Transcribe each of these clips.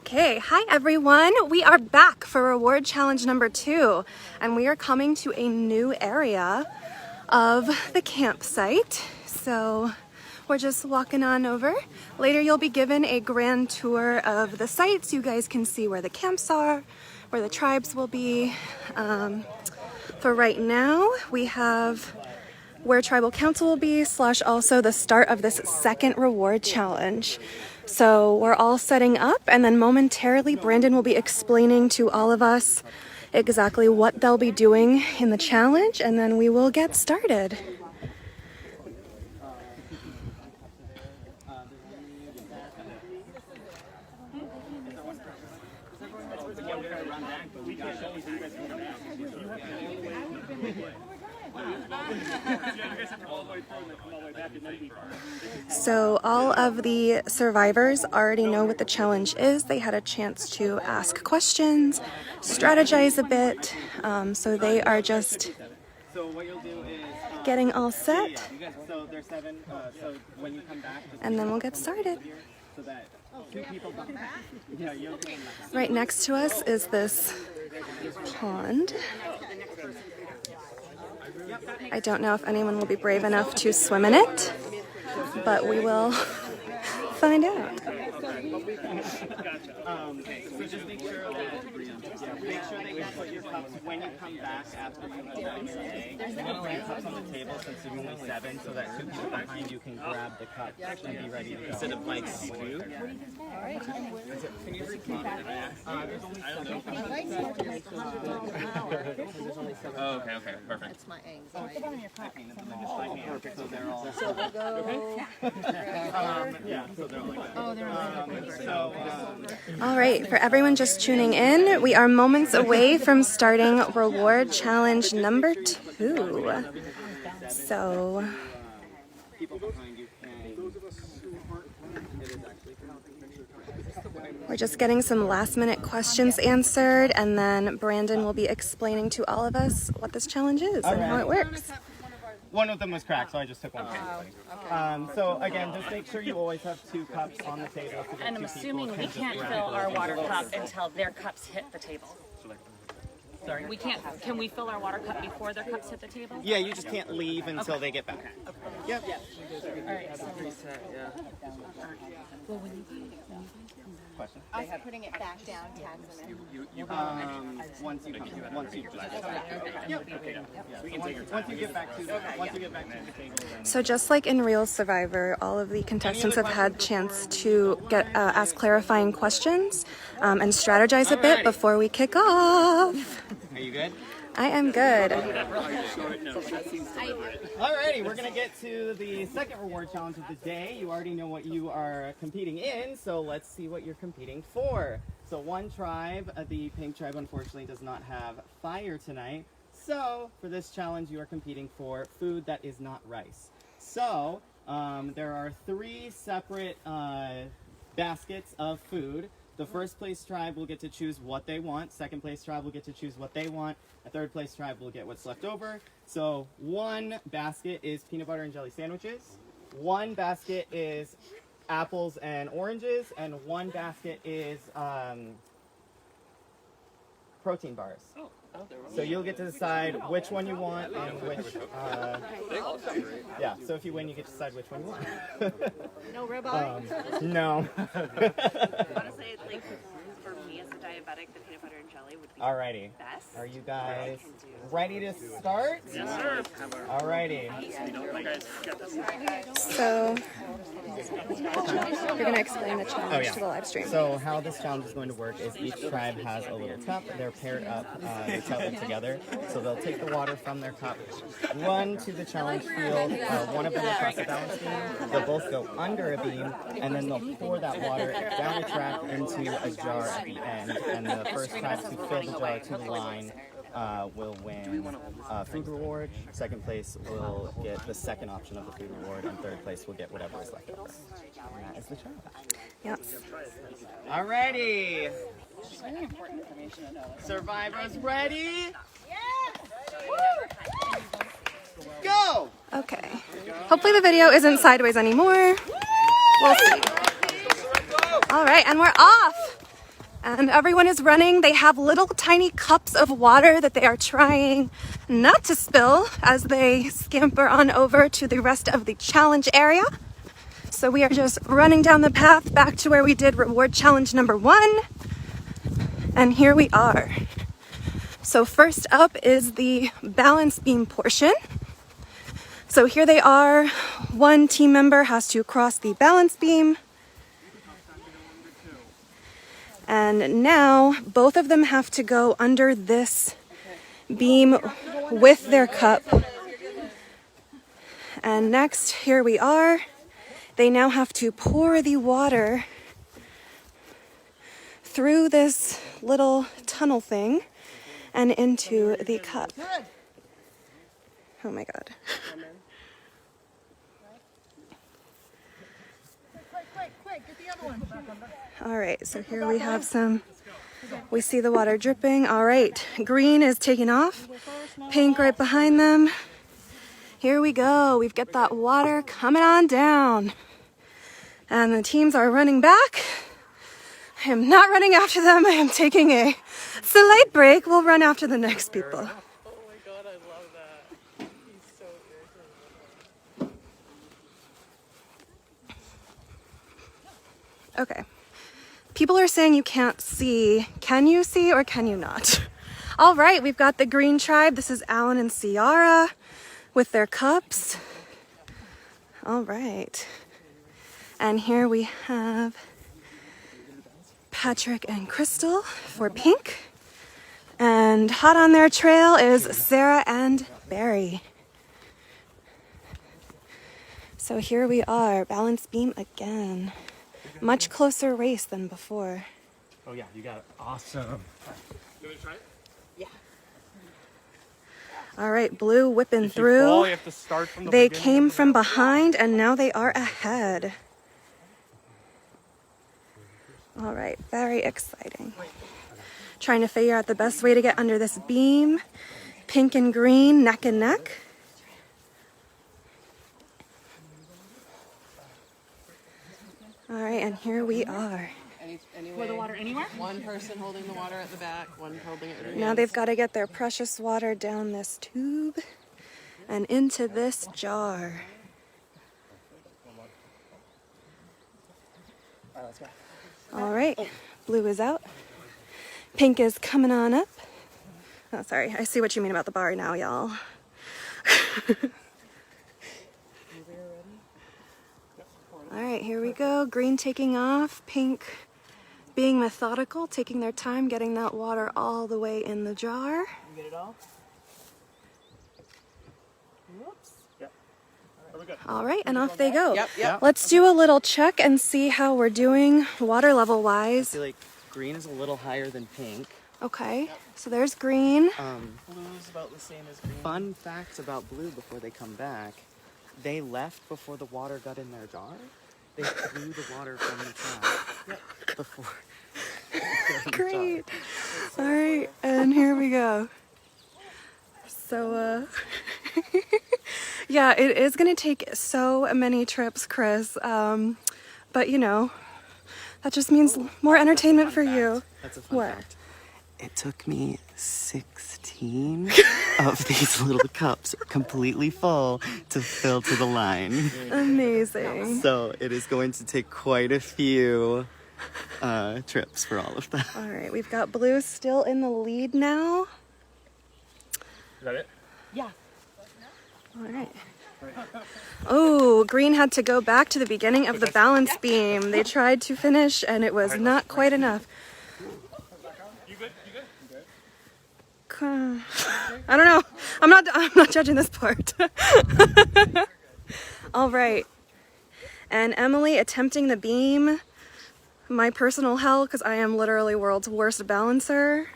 Okay, hi everyone. We are back for reward challenge number 2, and we are coming to a new area of the campsite. So we're just walking on over. Later you'll be given a grand tour of the site so you guys can see where the camps are, where the tribes will be. For right now, we have where tribal council will be, / also the start of this second reward challenge. So we're all setting up, and then momentarily Brandon will be explaining to all of us exactly what they'll be doing in the challenge, and then we will get started. So all of the survivors already know what the challenge is. They had a chance to ask questions, strategize a bit, so they are just getting all set, and then we'll get started. Right next to us is this pond. I don't know if anyone will be brave enough to swim in it, but we will find out. So just make sure that you put your cups when you come back after you have done your day. You want to lay your cups on the table since there's only 7, so that 2 people behind you can grab the cup and be ready to go. Instead of like 2. Can you repeat that? There's only 7. Oh, okay, perfect. That's my anxiety. Put on your cup. Perfect. So they're all. So we'll go. Yeah. So they're like. Oh, they're like. All right, for everyone just tuning in, we are moments away from starting reward challenge number 2. So we're just getting some last minute questions answered, and then Brandon will be explaining to all of us what this challenge is and how it works. One of them was cracked, so I just took one. So again, just make sure you always have 2 cups on the table. So and I'm assuming we can't fill our water cup until their cups hit the table. Sorry? We can't. Can we fill our water cup before their cups hit the table? Yeah, you just can't leave until they get back. Okay. Yep. All right. So Well, when you Question? us putting it back down tags them in. Once you get back to the table. So just like in Real Survivor, all of the contestants have had chance to get ask clarifying questions and strategize a bit before we kick off. Are you good? I am good. Alrighty, we're gonna get to the second reward challenge of the day. You already know what you are competing in, so let's see what you're competing for. So one tribe, the pink tribe, unfortunately does not have fire tonight. So for this challenge, you are competing for food that is not rice. So there are 3 separate baskets of food. The first place tribe will get to choose what they want. Second place tribe will get to choose what they want. A third place tribe will get what's left over. So one basket is peanut butter and jelly sandwiches. One basket is apples and oranges. And one basket is protein bars. So you'll get to decide which one you want and which. Yeah. So if you win, you get to decide which one you want. No ribeye? No. Honestly, like for me as a diabetic, the peanut butter and jelly would be Alrighty. best. Are you guys ready to start? Yes, sir. Alrighty. So you're going to explain the challenge to the live stream. So how this challenge is going to work is each tribe has a little cup. They're paired up, they tell them together. So they'll take the water from their cup, run to the challenge field. One of them will cross the balance beam. They'll both go under a beam, and then they'll pour that water down the track into a jar at the end. And the first tribe to fill the jar to the line will win food reward. Second place will get the second option of the food reward, and third place will get whatever is left over. And that is the challenge. Yes. Alrighty. Survivors ready? Go! Okay. Hopefully the video isn't sideways anymore. We'll see. All right, and we're off. And everyone is running. They have little tiny cups of water that they are trying not to spill as they scamper on over to the rest of the challenge area. So we are just running down the path back to where we did reward challenge number 1. And here we are. So first up is the balance beam portion. So here they are. One team member has to cross the balance beam. And now both of them have to go under this beam with their cup. And next, here we are. They now have to pour the water through this little tunnel thing and into the cup. Oh my God. All right, so here we have we see the water dripping. All right, green is taking off, pink right behind them. Here we go. We've got that water coming on down. And the teams are running back. I am not running after them. I am taking a slight break. We'll run after the next people. Oh my God, I love that. He's so irritating. Okay. People are saying you can't see. Can you see or can you not? All right, we've got the green tribe. This is Alan and Ciara with their cups. All right. And here we have Patrick and Crystal for pink. And hot on their trail is Sarah and Barry. So here we are, balance beam again. Much closer race than before. Oh yeah, you got it. Awesome. You want to try it? All right, blue whipping If you fall, through. you have to start from the They beginning. came from behind and now they are ahead. All right, very exciting. Trying to figure out the best way to get under this beam. Pink and green, neck and neck. All right, and here we are. Pour the water anywhere? One person holding the water at the back, one holding it with their Now hands. they've got to get their precious water down this tube and into this jar. All right, blue is out. Pink is coming on up. Oh, sorry, I see what you mean about the bar now, y'all. All right, here we go. Green taking off, pink being methodical, taking their time, getting that water all the way in the jar. You get it all? Whoops. Yep. Are we good? All right, and off they go. Yep. Let's do a little check and see how we're doing water level I wise. feel like green is a little higher than pink. Okay, so there's green. Blue's about the same as green. Fun facts about blue before they come back. They left before the water got in their jar. They threw the water from the tap before. Great. All right, and here we go. So, yeah, it is going to take so many trips, Chris. But, you know, that just means more entertainment for you. That's a fun What? fact. It took me 16 of these little cups completely full to fill to the line. Amazing. So it is going to take quite a few trips for all of that. All right, we've got blue still in the lead now. Is that it? All right. Oh, green had to go back to the beginning of the balance beam. They tried to finish and it was not quite enough. You good? You good? I don't know. I'm not judging this part. All right. And Emily attempting the beam. My personal hell, because I am literally world's worst balancer.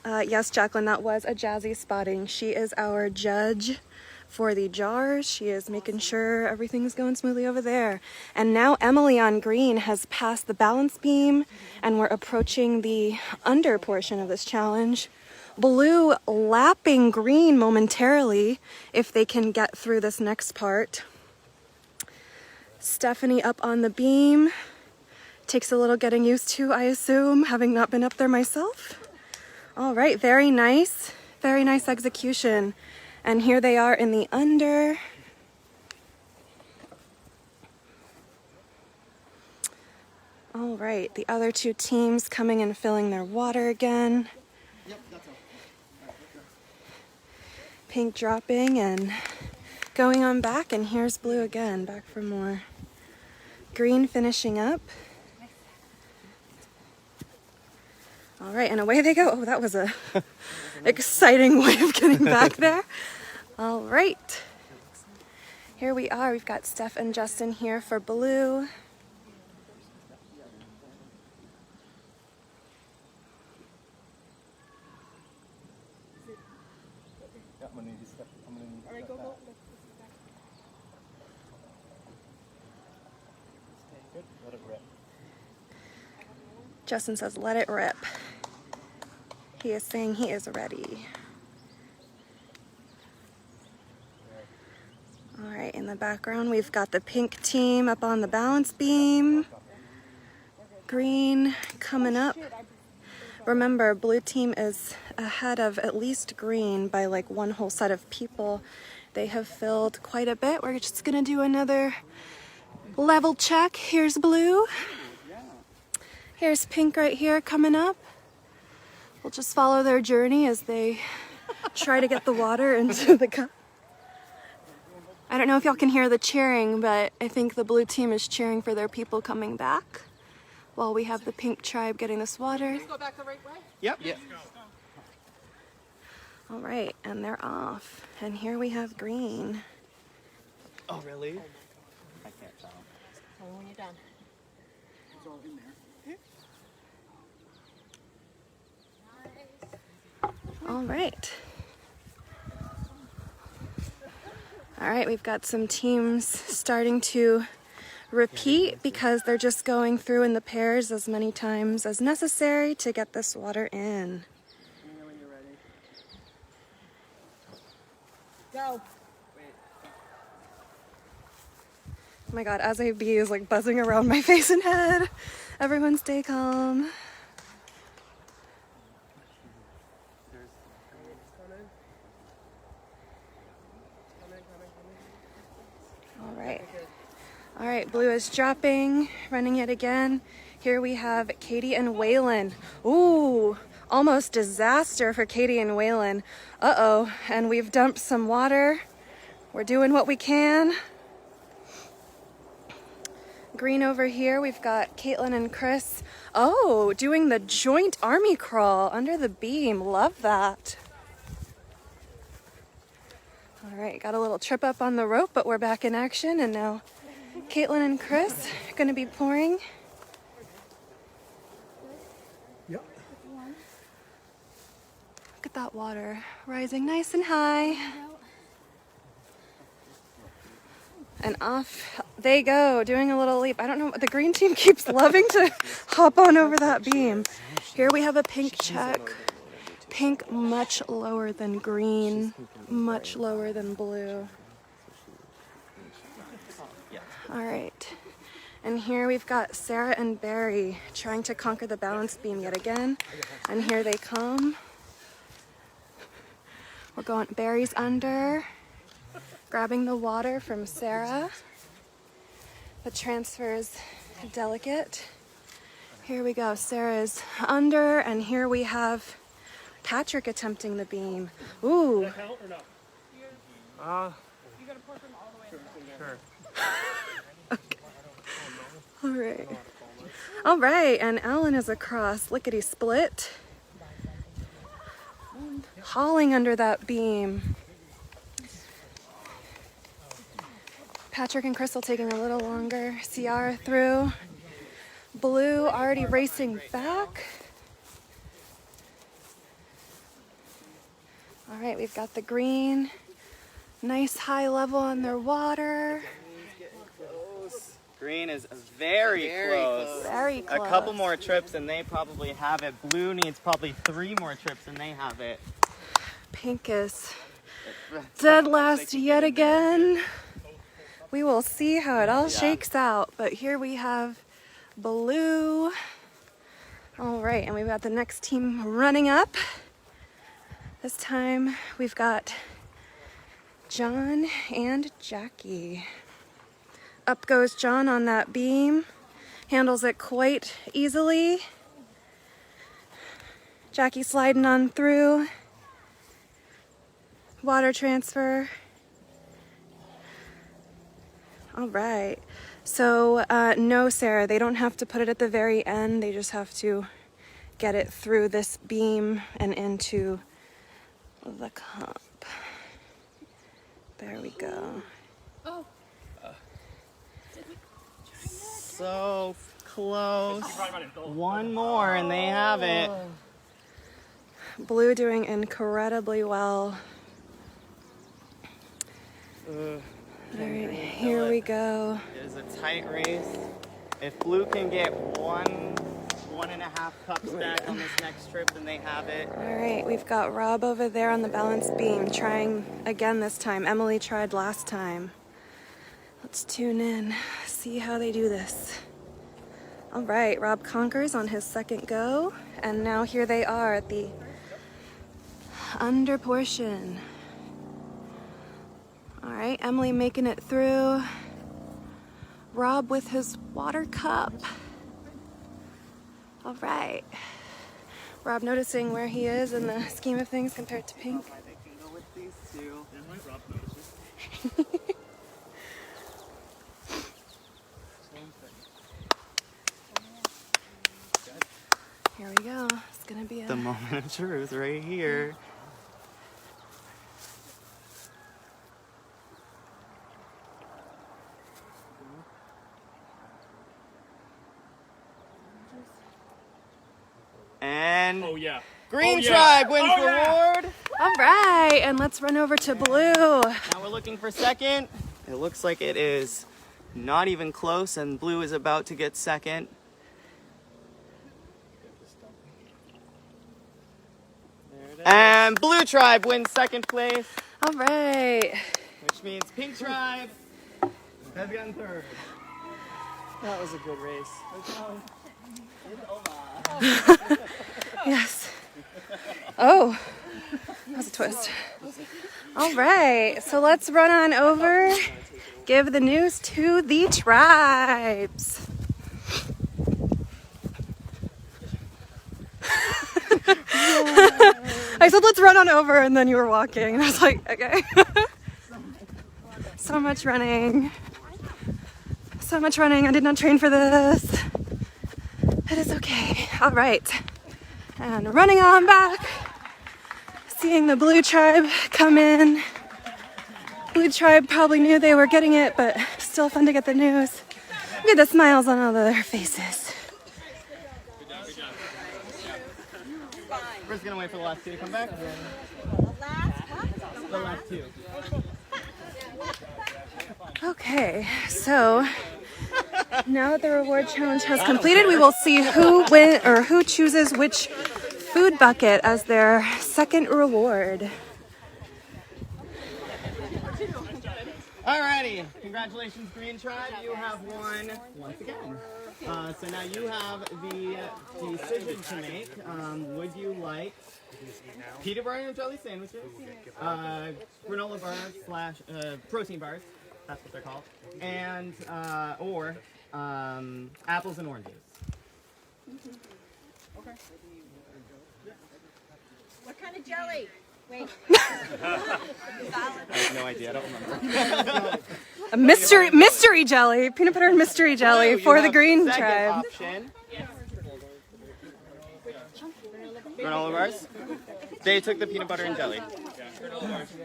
Yes, Jacqueline, that was a Jazzy spotting. She is our judge for the jars. She is making sure everything's going smoothly over there. And now Emily on green has passed the balance beam and we're approaching the under portion of this challenge. Blue lapping green momentarily if they can get through this next part. Stephanie up on the beam. Takes a little getting used to, I assume, having not been up there myself. All right, very nice execution. And here they are in the under. All right, the other two teams coming and filling their water again. Pink dropping and going on back, and here's blue again, back for more. Green finishing up. All right, and away they go. Oh, that was a exciting way of getting back there. All right. Here we are. We've got Steph and Justin here for blue. Justin says, let it rip. He is saying he is ready. All right, in the background, we've got the pink team up on the balance beam. Green coming up. Remember, blue team is ahead of at least green by like one whole set of people. They have filled quite a bit. We're just gonna do another level check. Here's blue. Here's pink right here coming up. We'll just follow their journey as they try to get the water into the cup. I don't know if y'all can hear the cheering, but I think the blue team is cheering for their people coming back while we have the pink tribe getting this water. Go back the right way. Yep. All right, and they're off. And here we have green. Oh, really? I can't tell. Tell me when you're done. All right. All right, we've got some teams starting to repeat because they're just going through in the pairs as many times as necessary to get this water in. Go. Oh my God, as a bee is like buzzing around my face and head. Everyone stay calm. All right, blue is dropping, running it again. Here we have Katie and Waylon. Ooh, almost disaster for Katie and Waylon. Uh-oh, and we've dumped some water. We're doing what we can. Green over here, we've got Caitlin and Chris. Oh, doing the joint army crawl under the beam. Love that. All right, got a little trip up on the rope, but we're back in action, and now Caitlin and Chris are going to be pouring. Yep. Look at that water rising nice and high. And off they go, doing a little leap. I don't know, the green team keeps loving to hop on over that beam. Here we have a pink check. Pink much lower than green, much lower than blue. All right, and here we've got Sarah and Barry trying to conquer the balance beam yet again. And here they come. We're going, Barry's under, grabbing the water from Sarah. The transfer is delicate. Here we go, Sarah is under, and here we have Patrick attempting the beam. Ooh. You gotta pour from all the way. Sure. Okay. All right, and Alan is across, lickety split, hauling under that beam. Patrick and Crystal taking a little longer. Ciara through. Blue already racing back. All right, we've got the green. Nice high level on their water. Green is very close. Very close. A couple more trips and they probably have it. Blue needs probably 3 more trips and they have it. Pink is dead last yet again. We will see how it all shakes out. But here we have blue. All right, and we've got the next team running up. This time we've got John and Jackie. Up goes John on that beam. Handles it quite easily. Jackie sliding on through. Water transfer. All right. So no, Sarah, they don't have to put it at the very end. They just have to get it through this beam and into the cup. There we go. So close. One more and they have it. Blue doing incredibly well. All right, here we go. It is a tight race. If Blue can get one and a half cups back on this next trip, then they have it. All right, we've got Rob over there on the balance beam trying again this time. Emily tried last time. Let's tune in, see how they do this. All right, Rob conquers on his second go, and now here they are at the under portion. All right, Emily making it through. Rob with his water cup. All right. Rob noticing where he is in the scheme of things compared to Pink. They can go with these two. Here we go. It's gonna be a... The moment of truth right here. And Green Tribe wins the award. All right, and let's run over to Blue. Now we're looking for second. It looks like it is not even close, and Blue is about to get second. And Blue Tribe wins second place, All right. which means Pink Tribe has gotten third. That was a good race. Yes. Oh, that was a twist. All right, so let's run on over. Give the news to the tribes. I said, let's run on over, and then you were walking. And I was like, okay. So much running. So much running. I did not train for this. It is okay. All right. And running on back. Seeing the Blue Tribe come in. Blue Tribe probably knew they were getting it, but still fun to get the news. Look at the smiles on all of their faces. We're just gonna wait for the last two to come back. The last two. Okay, so now that the reward challenge has completed, we will see who win or who chooses which food bucket as their second reward. Alrighty, congratulations Green Tribe, you have won once again. So now you have the decision to make. Would you like peanut butter and jelly sandwiches, granola bars / protein bars, that's what they're called, and or apples and oranges? Okay. What kind of jelly? Wait. I have no idea, I don't remember. A mystery jelly, peanut butter and mystery jelly You for the have Green second Tribe. Option. Granola bars? They took the peanut butter and jelly.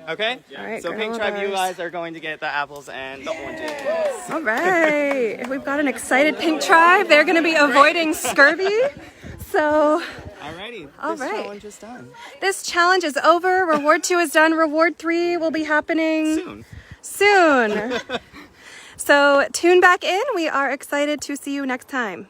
Okay? All right, So Pink granola Tribe, you bars. guys are going to get the apples and the oranges. All right, we've got an excited Pink Tribe. They're going to be avoiding scurvy. So Alrighty, All this right. challenge is done. this challenge is over. Reward 2 is done. Reward 3 will be happening soon. So tune back in. We are excited to see you next time.